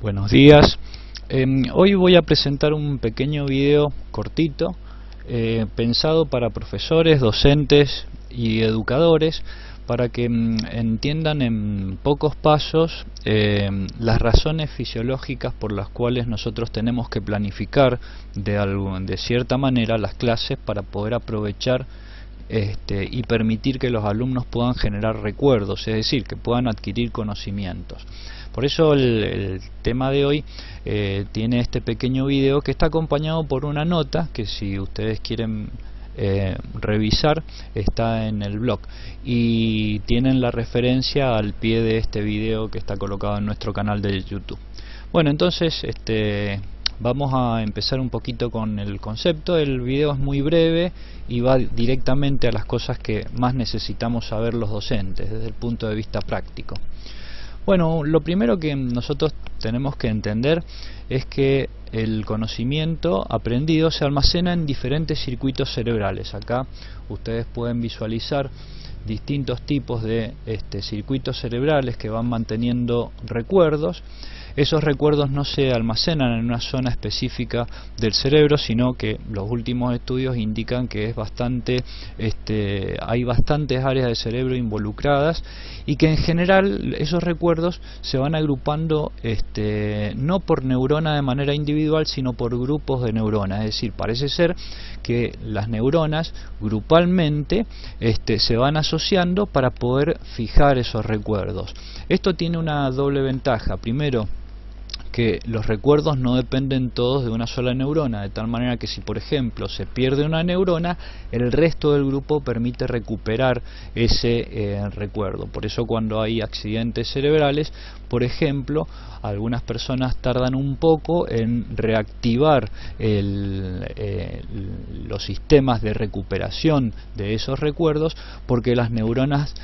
Buenos días. Hoy voy a presentar un pequeño video cortito pensado para profesores, docentes y educadores para que entiendan en pocos pasos las razones fisiológicas por las cuales nosotros tenemos que planificar de cierta manera las clases para poder aprovechar y permitir que los alumnos puedan generar recuerdos, es decir, que puedan adquirir conocimientos. Por eso el tema de hoy tiene este pequeño video que está acompañado por una nota que, si ustedes quieren revisar, está en el blog y tienen la referencia al pie de este video que está colocado en nuestro canal de YouTube. Bueno, entonces vamos a empezar un poquito con el concepto. El video es muy breve y va directamente a las cosas que más necesitamos saber los docentes desde el punto de vista práctico. Bueno, lo primero que nosotros tenemos que entender es que el conocimiento aprendido se almacena en diferentes circuitos cerebrales. Acá ustedes pueden visualizar distintos tipos de circuitos cerebrales que van manteniendo recuerdos. Esos recuerdos no se almacenan en una zona específica del cerebro, sino que los últimos estudios indican que es hay bastantes áreas del cerebro involucradas y que en general esos recuerdos se van agrupando no por neurona de manera individual, sino por grupos de neuronas. Es decir, parece ser que las neuronas grupalmente se van asociando para poder fijar esos recuerdos. Esto tiene una doble ventaja. Primero, que los recuerdos no dependen todos de una sola neurona, de tal manera que si por ejemplo se pierde una neurona, el resto del grupo permite recuperar ese recuerdo. Por eso cuando hay accidentes cerebrales, por ejemplo, algunas personas tardan un poco en reactivar los sistemas de recuperación de esos recuerdos, porque las neuronas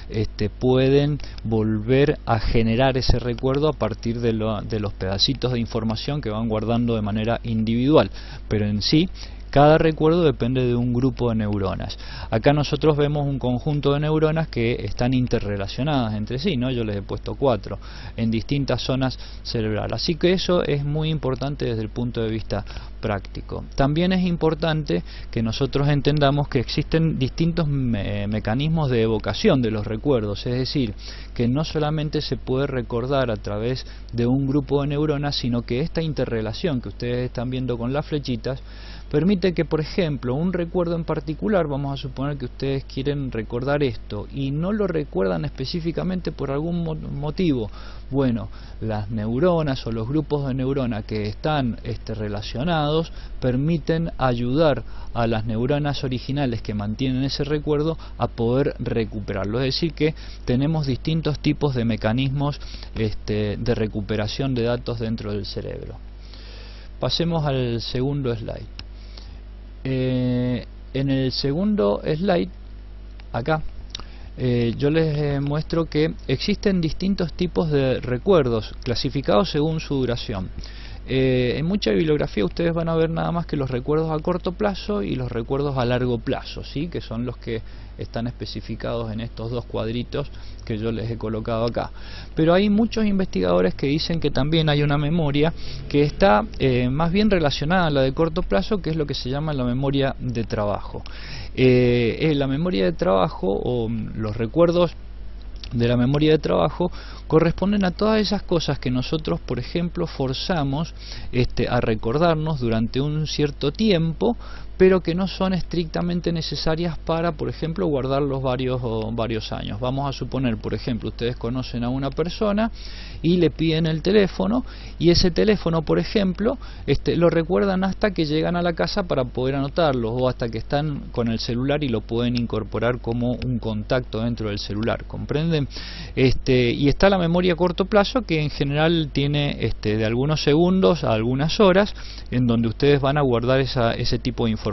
pueden volver a generar ese recuerdo a partir de los pedacitos de información que van guardando de manera individual, pero en sí cada recuerdo depende de un grupo de neuronas. Acá nosotros vemos un conjunto de neuronas que están interrelacionadas entre sí, ¿no? Yo les he puesto 4 en distintas zonas cerebrales, así que eso es muy importante desde el punto de vista práctico. También es importante que nosotros entendamos que existen distintos mecanismos de evocación de los recuerdos, es decir, que no solamente se puede recordar a través de un grupo de neuronas, sino que esta interrelación que ustedes están viendo con las flechitas permite que, por ejemplo, un recuerdo en particular, vamos a suponer que ustedes quieren recordar esto y no lo recuerdan específicamente por algún motivo. Bueno, las neuronas o los grupos de neuronas que están relacionados permiten ayudar a las neuronas originales que mantienen ese recuerdo a poder recuperarlo. Es decir, que tenemos distintos tipos de mecanismos de recuperación de datos dentro del cerebro. Pasemos al segundo slide. En el segundo slide, acá, yo les muestro que existen distintos tipos de recuerdos clasificados según su duración. En mucha bibliografía ustedes van a ver nada más que los recuerdos a corto plazo y los recuerdos a largo plazo, ¿sí? Que son los que están especificados en estos dos cuadritos que yo les he colocado acá. Pero hay muchos investigadores que dicen que también hay una memoria que está más bien relacionada a la de corto plazo, que es lo que se llama la memoria de trabajo. La memoria de trabajo, o los recuerdos de la memoria de trabajo, corresponden a todas esas cosas que nosotros, por ejemplo, forzamos a recordarnos durante un cierto tiempo, pero que no son estrictamente necesarias para, por ejemplo, guardarlos varios años. Vamos a suponer, por ejemplo, ustedes conocen a una persona y le piden el teléfono, y ese teléfono, por ejemplo, lo recuerdan hasta que llegan a la casa para poder anotarlo, o hasta que están con el celular y lo pueden incorporar como un contacto dentro del celular, ¿comprenden? Y está la memoria a corto plazo, que en general tiene de algunos segundos a algunas horas, en donde ustedes van a guardar ese tipo de información.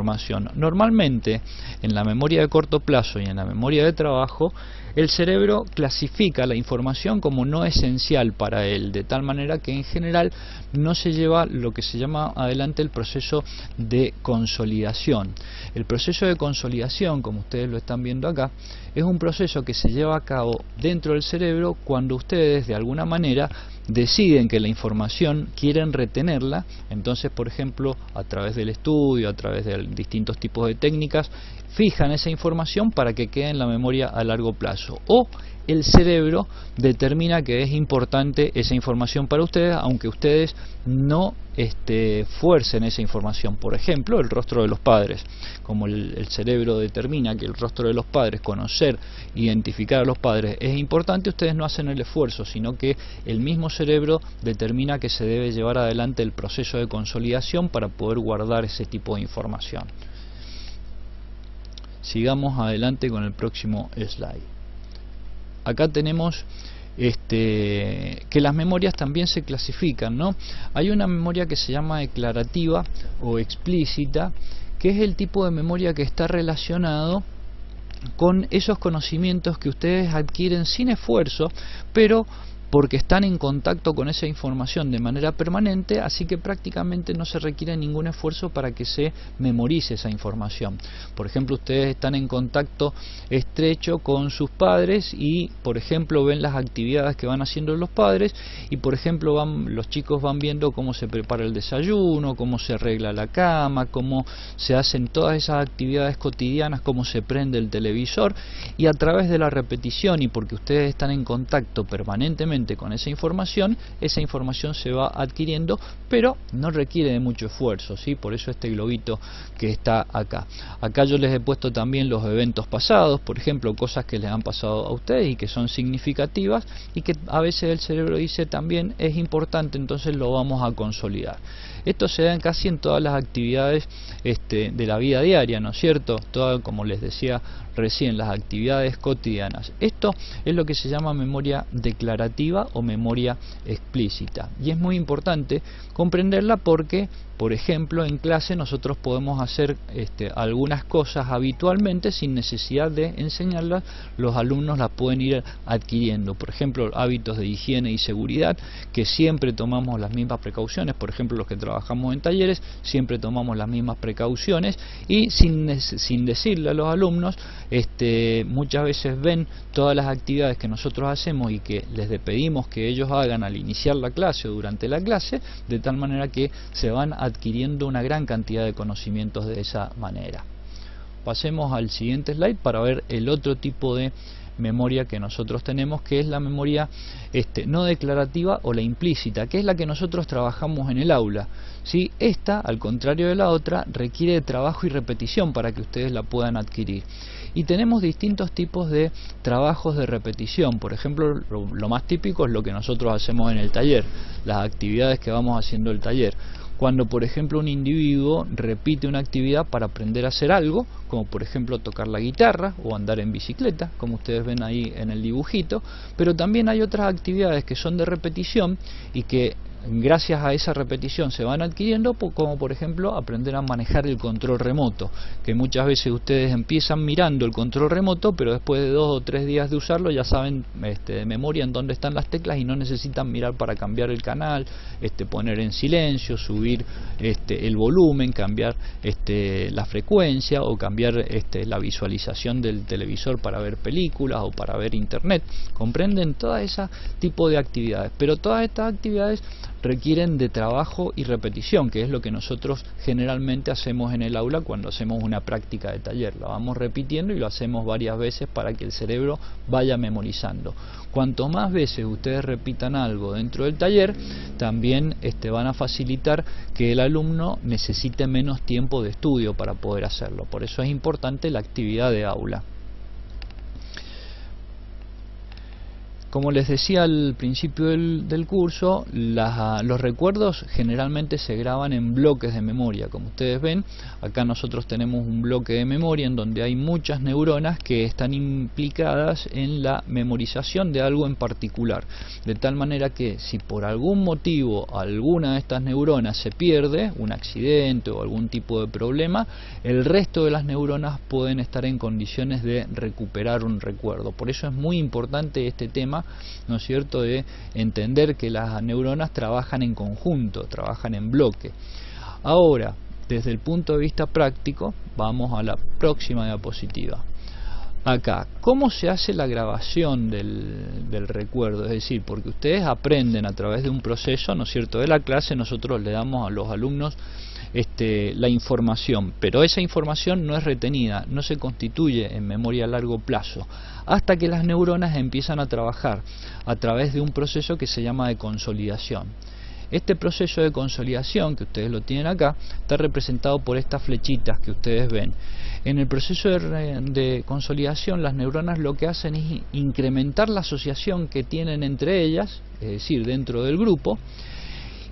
Normalmente en la memoria de corto plazo y en la memoria de trabajo, el cerebro clasifica la información como no esencial para él, de tal manera que en general no se lleva lo que se llama adelante el proceso de consolidación. El proceso de consolidación, como ustedes lo están viendo acá, es un proceso que se lleva a cabo dentro del cerebro cuando ustedes de alguna manera deciden que la información quieren retenerla, entonces por ejemplo a través del estudio, a través de distintos tipos de técnicas, fijan esa información para que quede en la memoria a largo plazo, o el cerebro determina que es importante esa información para ustedes, aunque ustedes no fuercen esa información. Por ejemplo, el rostro de los padres, como el cerebro determina que el rostro de los padres, conocer, identificar a los padres es importante, ustedes no hacen el esfuerzo, sino que el mismo cerebro determina que se debe llevar adelante el proceso de consolidación para poder guardar ese tipo de información. Sigamos adelante con el próximo slide. Acá tenemos que las memorias también se clasifican, ¿no? Hay una memoria que se llama declarativa o explícita, que es el tipo de memoria que está relacionado con esos conocimientos que ustedes adquieren sin esfuerzo, pero porque están en contacto con esa información de manera permanente, así que prácticamente no se requiere ningún esfuerzo para que se memorice esa información. Por ejemplo, ustedes están en contacto estrecho con sus padres y, por ejemplo, ven las actividades que van haciendo los padres y, por ejemplo, los chicos van viendo cómo se prepara el desayuno, cómo se arregla la cama, cómo se hacen todas esas actividades cotidianas, cómo se prende el televisor, y a través de la repetición y porque ustedes están en contacto permanentemente con esa información se va adquiriendo, pero no requiere de mucho esfuerzo, ¿sí? Por eso este globito que está acá. Acá yo les he puesto también los eventos pasados, por ejemplo, cosas que les han pasado a ustedes y que son significativas y que a veces el cerebro dice también es importante, entonces lo vamos a consolidar. Esto se da casi en todas las actividades de la vida diaria, ¿no es cierto? Todo, como les decía recién, las actividades cotidianas. Esto es lo que se llama memoria declarativa o memoria explícita. Y es muy importante comprenderla porque, por ejemplo, en clase nosotros podemos hacer algunas cosas habitualmente sin necesidad de enseñarlas, los alumnos las pueden ir adquiriendo. Por ejemplo, hábitos de higiene y seguridad, que siempre tomamos las mismas precauciones. Por ejemplo, los que trabajamos en talleres, siempre tomamos las mismas precauciones y sin decirle a los alumnos, muchas veces ven todas las actividades que nosotros hacemos y que les pedimos que ellos hagan al iniciar la clase o durante la clase, de tal manera que se van adquiriendo una gran cantidad de conocimientos de esa manera. Pasemos al siguiente slide para ver el otro tipo de memoria que nosotros tenemos, que es la memoria no declarativa o la implícita, que es la que nosotros trabajamos en el aula, ¿sí? Esta, al contrario de la otra, requiere de trabajo y repetición para que ustedes la puedan adquirir. Y tenemos distintos tipos de trabajos de repetición. Por ejemplo, lo más típico es lo que nosotros hacemos en el taller, las actividades que vamos haciendo en el taller. Cuando, por ejemplo, un individuo repite una actividad para aprender a hacer algo, como por ejemplo tocar la guitarra o andar en bicicleta, como ustedes ven ahí en el dibujito, pero también hay otras actividades que son de repetición y que gracias a esa repetición se van adquiriendo, como por ejemplo aprender a manejar el control remoto, que muchas veces ustedes empiezan mirando el control remoto, pero después de 2 o 3 días de usarlo ya saben de memoria en dónde están las teclas y no necesitan mirar para cambiar el canal, poner en silencio, subir el volumen, cambiar la frecuencia o cambiar la visualización del televisor para ver películas o para ver internet. Comprenden todo ese tipo de actividades, pero todas estas actividades requieren de trabajo y repetición, que es lo que nosotros generalmente hacemos en el aula cuando hacemos una práctica de taller. La vamos repitiendo y lo hacemos varias veces para que el cerebro vaya memorizando. Cuanto más veces ustedes repitan algo dentro del taller, también van a facilitar que el alumno necesite menos tiempo de estudio para poder hacerlo. Por eso es importante la actividad de aula. Como les decía al principio del curso, los recuerdos generalmente se graban en bloques de memoria. Como ustedes ven, acá nosotros tenemos un bloque de memoria en donde hay muchas neuronas que están implicadas en la memorización de algo en particular. De tal manera que si por algún motivo alguna de estas neuronas se pierde, un accidente o algún tipo de problema, el resto de las neuronas pueden estar en condiciones de recuperar un recuerdo. Por eso es muy importante este tema, ¿no es cierto?, de entender que las neuronas trabajan en conjunto, trabajan en bloque. Ahora, desde el punto de vista práctico, vamos a la próxima diapositiva. acá, ¿cómo se hace la grabación del recuerdo? Es decir, porque ustedes aprenden a través de un proceso, ¿no es cierto?, de la clase. Nosotros le damos a los alumnos la información, pero esa información no es retenida, no se constituye en memoria a largo plazo, hasta que las neuronas empiezan a trabajar a través de un proceso que se llama de consolidación. Este proceso de consolidación, que ustedes lo tienen acá, está representado por estas flechitas que ustedes ven. En el proceso de consolidación, las neuronas lo que hacen es incrementar la asociación que tienen entre ellas, es decir, dentro del grupo,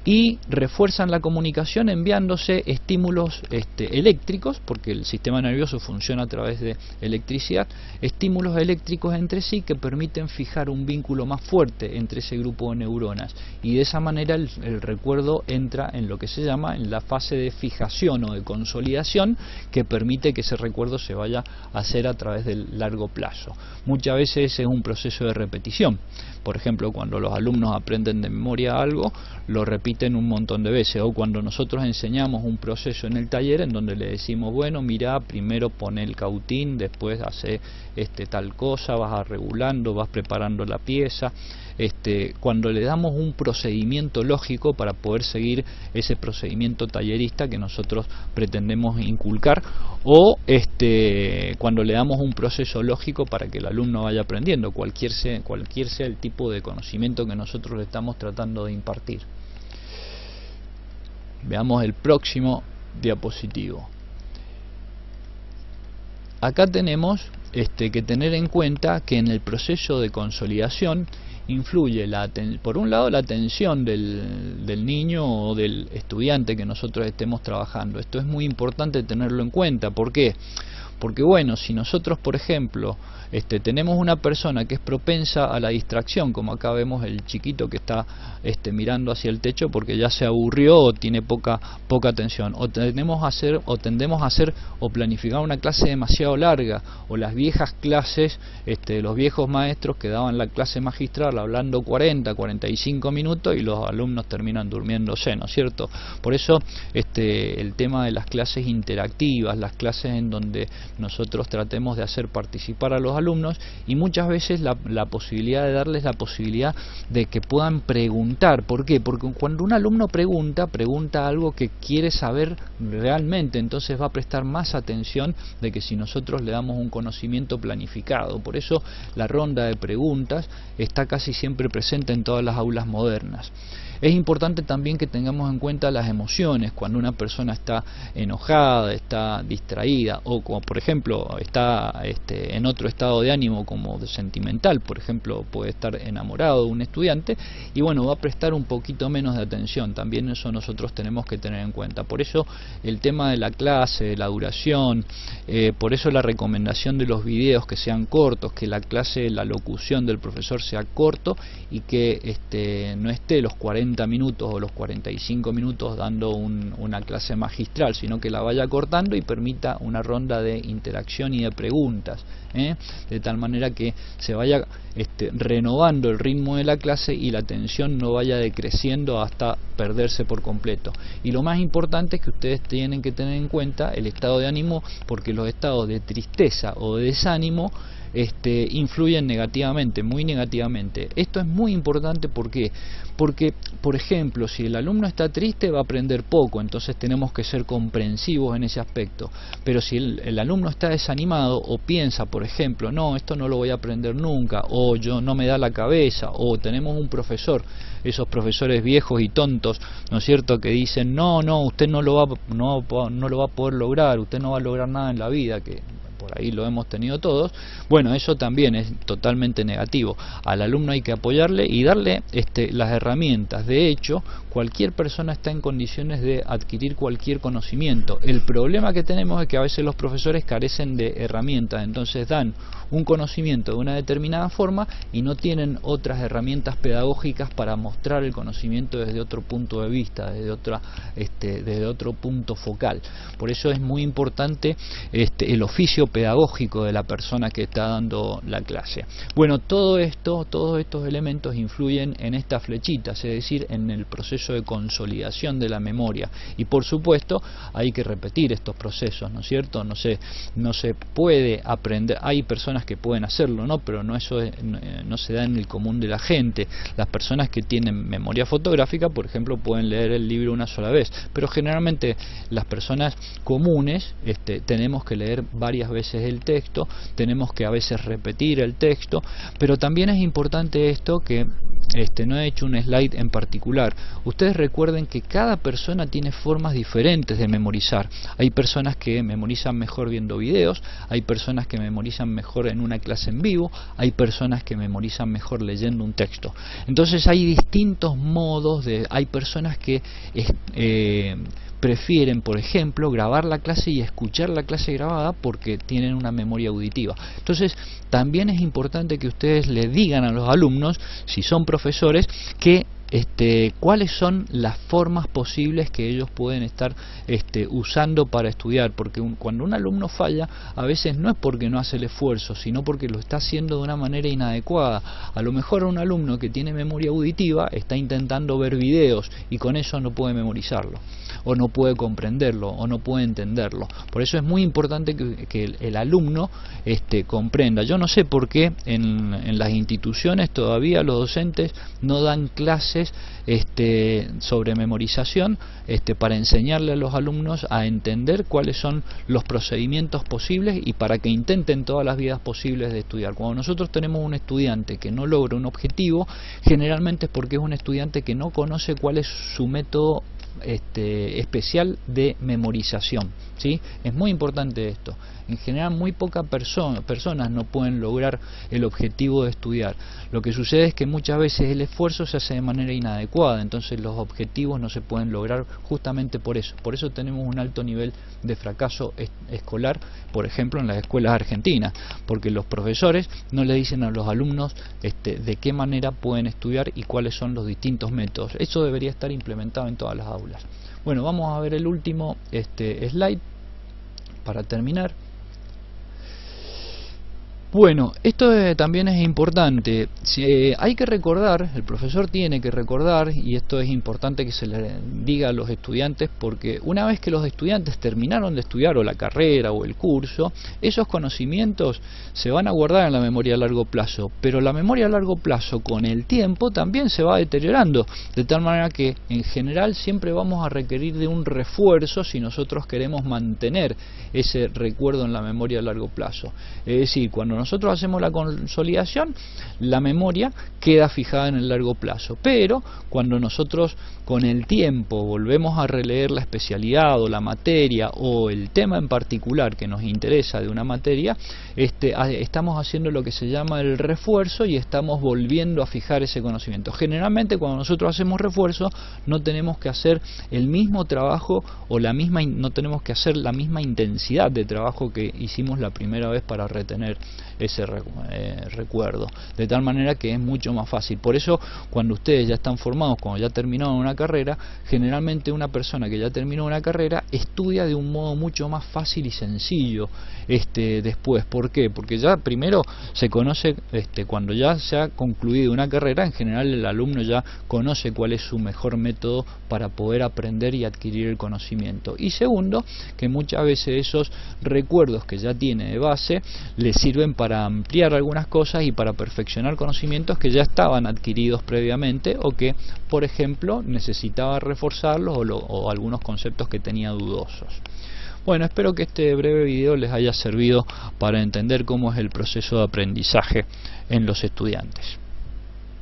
y refuerzan la comunicación enviándose estímulos eléctricos, porque el sistema nervioso funciona a través de electricidad, estímulos eléctricos entre sí que permiten fijar un vínculo más fuerte entre ese grupo de neuronas, y de esa manera el recuerdo entra en lo que se llama en la fase de fijación o de consolidación, que permite que ese recuerdo se vaya a hacer a través del largo plazo. Muchas veces es un proceso de repetición. Por ejemplo, cuando los alumnos aprenden de memoria algo, lo repiten un montón de veces, o cuando nosotros enseñamos un proceso en el taller en donde le decimos, bueno, mira, primero pone el cautín, después hace tal cosa, vas regulando, vas preparando la pieza. Cuando le damos un procedimiento lógico para poder seguir ese procedimiento tallerista que nosotros pretendemos inculcar, o cuando le damos un proceso lógico para que el alumno vaya aprendiendo, cualquier sea el tipo de conocimiento que nosotros le estamos tratando de impartir. Veamos el próximo diapositivo. Acá tenemos que tener en cuenta que en el proceso de consolidación influye por un lado la atención del niño o del estudiante que nosotros estemos trabajando. Esto es muy importante tenerlo en cuenta. ¿Por qué? Porque bueno, si nosotros, por ejemplo, tenemos una persona que es propensa a la distracción, como acá vemos el chiquito que está mirando hacia el techo porque ya se aburrió o tiene poca atención, o tendemos a hacer o planificar una clase demasiado larga, o las viejas clases, los viejos maestros que daban la clase magistral hablando 45 minutos y los alumnos terminan durmiéndose, ¿no es cierto? Por eso el tema de las clases interactivas, las clases en donde nosotros tratemos de hacer participar a los alumnos, y muchas veces la posibilidad de darles la posibilidad de que puedan preguntar. ¿Por qué? Porque cuando un alumno pregunta algo que quiere saber realmente, entonces va a prestar más atención de que si nosotros le damos un conocimiento planificado. Por eso la ronda de preguntas está casi siempre presente en todas las aulas modernas. Es importante también que tengamos en cuenta las emociones. Cuando una persona está enojada, está distraída, o como por ejemplo está en otro estado de ánimo como de sentimental, por ejemplo puede estar enamorado de un estudiante, y bueno, va a prestar un poquito menos de atención. También eso nosotros tenemos que tener en cuenta. Por eso el tema de la clase, de la duración, por eso la recomendación de los videos que sean cortos, que la clase, la locución del profesor sea corto, y que no esté los 40 minutos o los 45 minutos dando una clase magistral, sino que la vaya cortando y permita una ronda de interacción y de preguntas, de tal manera que se vaya renovando el ritmo de la clase y la atención no vaya decreciendo hasta perderse por completo. Y lo más importante es que ustedes tienen que tener en cuenta el estado de ánimo, porque los estados de tristeza o de desánimo influyen negativamente, muy negativamente. Esto es muy importante. ¿Por qué? Porque, por ejemplo, si el alumno está triste va a aprender poco, entonces tenemos que ser comprensivos en ese aspecto. Pero si el alumno está desanimado o piensa, por ejemplo, no, esto no lo voy a aprender nunca, o yo no me da la cabeza, o tenemos un profesor, esos profesores viejos y tontos, ¿no es cierto?, que dicen, no, usted no lo va a poder lograr, usted no va a lograr nada en la vida, que por ahí lo hemos tenido todos. Bueno, eso también es totalmente negativo. Al alumno hay que apoyarle y darle las herramientas. De hecho, cualquier persona está en condiciones de adquirir cualquier conocimiento. El problema que tenemos es que a veces los profesores carecen de herramientas, entonces dan un conocimiento de una determinada forma y no tienen otras herramientas pedagógicas para mostrar el conocimiento desde otro punto de vista, desde otro punto focal. Por eso es muy importante el oficio pedagógico pedagógico de la persona que está dando la clase. Bueno, todos estos elementos influyen en estas flechitas, es decir, en el proceso de consolidación de la memoria, y por supuesto hay que repetir estos procesos, ¿no es cierto? No se puede aprender, hay personas que pueden hacerlo, ¿no? Pero no se da en el común de la gente. Las personas que tienen memoria fotográfica, por ejemplo, pueden leer el libro una sola vez, pero generalmente las personas comunes tenemos que leer varias veces el texto, tenemos que a veces repetir el texto, pero también es importante esto que no he hecho un slide en particular. Ustedes recuerden que cada persona tiene formas diferentes de memorizar. Hay personas que memorizan mejor viendo videos, hay personas que memorizan mejor en una clase en vivo, hay personas que memorizan mejor leyendo un texto. Entonces hay distintos modos hay personas que prefieren, por ejemplo, grabar la clase y escuchar la clase grabada porque tienen una memoria auditiva. Entonces, también es importante que ustedes le digan a los alumnos, si son profesores, que cuáles son las formas posibles que ellos pueden estar usando para estudiar, porque cuando un alumno falla, a veces no es porque no hace el esfuerzo, sino porque lo está haciendo de una manera inadecuada. A lo mejor un alumno que tiene memoria auditiva está intentando ver videos y con eso no puede memorizarlo, o no puede comprenderlo, o no puede entenderlo. Por eso es muy importante que el alumno comprenda. Yo no sé por qué en las instituciones todavía los docentes no dan clases sobre memorización para enseñarle a los alumnos a entender cuáles son los procedimientos posibles y para que intenten todas las vías posibles de estudiar. Cuando nosotros tenemos un estudiante que no logra un objetivo, generalmente es porque es un estudiante que no conoce cuál es su método especial de memorización, ¿sí? Es muy importante esto. En general muy pocas personas no pueden lograr el objetivo de estudiar. Lo que sucede es que muchas veces el esfuerzo se hace de manera inadecuada, entonces los objetivos no se pueden lograr justamente por eso. Por eso tenemos un alto nivel de fracaso escolar, por ejemplo en las escuelas argentinas, porque los profesores no le dicen a los alumnos de qué manera pueden estudiar y cuáles son los distintos métodos. Eso debería estar implementado en todas las aulas. Bueno, vamos a ver el último slide para terminar. Bueno, esto también es importante. Hay que recordar, el profesor tiene que recordar, y esto es importante que se le diga a los estudiantes, porque una vez que los estudiantes terminaron de estudiar o la carrera o el curso, esos conocimientos se van a guardar en la memoria a largo plazo, pero la memoria a largo plazo con el tiempo también se va deteriorando, de tal manera que en general siempre vamos a requerir de un refuerzo si nosotros queremos mantener ese recuerdo en la memoria a largo plazo. Es decir, cuando nosotros hacemos la consolidación, la memoria queda fijada en el largo plazo, pero cuando nosotros con el tiempo volvemos a releer la especialidad o la materia o el tema en particular que nos interesa de una materia, estamos haciendo lo que se llama el refuerzo y estamos volviendo a fijar ese conocimiento. Generalmente cuando nosotros hacemos refuerzo no tenemos que hacer el mismo trabajo o no tenemos que hacer la misma intensidad de trabajo que hicimos la primera vez para retener ese recuerdo, de tal manera que es mucho más fácil. Por eso cuando ustedes ya están formados, cuando ya terminaron una carrera, generalmente una persona que ya terminó una carrera estudia de un modo mucho más fácil y sencillo después. ¿Por qué? Porque ya primero se conoce, cuando ya se ha concluido una carrera, en general el alumno ya conoce cuál es su mejor método para poder aprender y adquirir el conocimiento. Y segundo, que muchas veces esos recuerdos que ya tiene de base le sirven para ampliar algunas cosas y para perfeccionar conocimientos que ya estaban adquiridos previamente o que, por ejemplo, necesitaba reforzarlos o algunos conceptos que tenía dudosos. Bueno, espero que este breve video les haya servido para entender cómo es el proceso de aprendizaje en los estudiantes.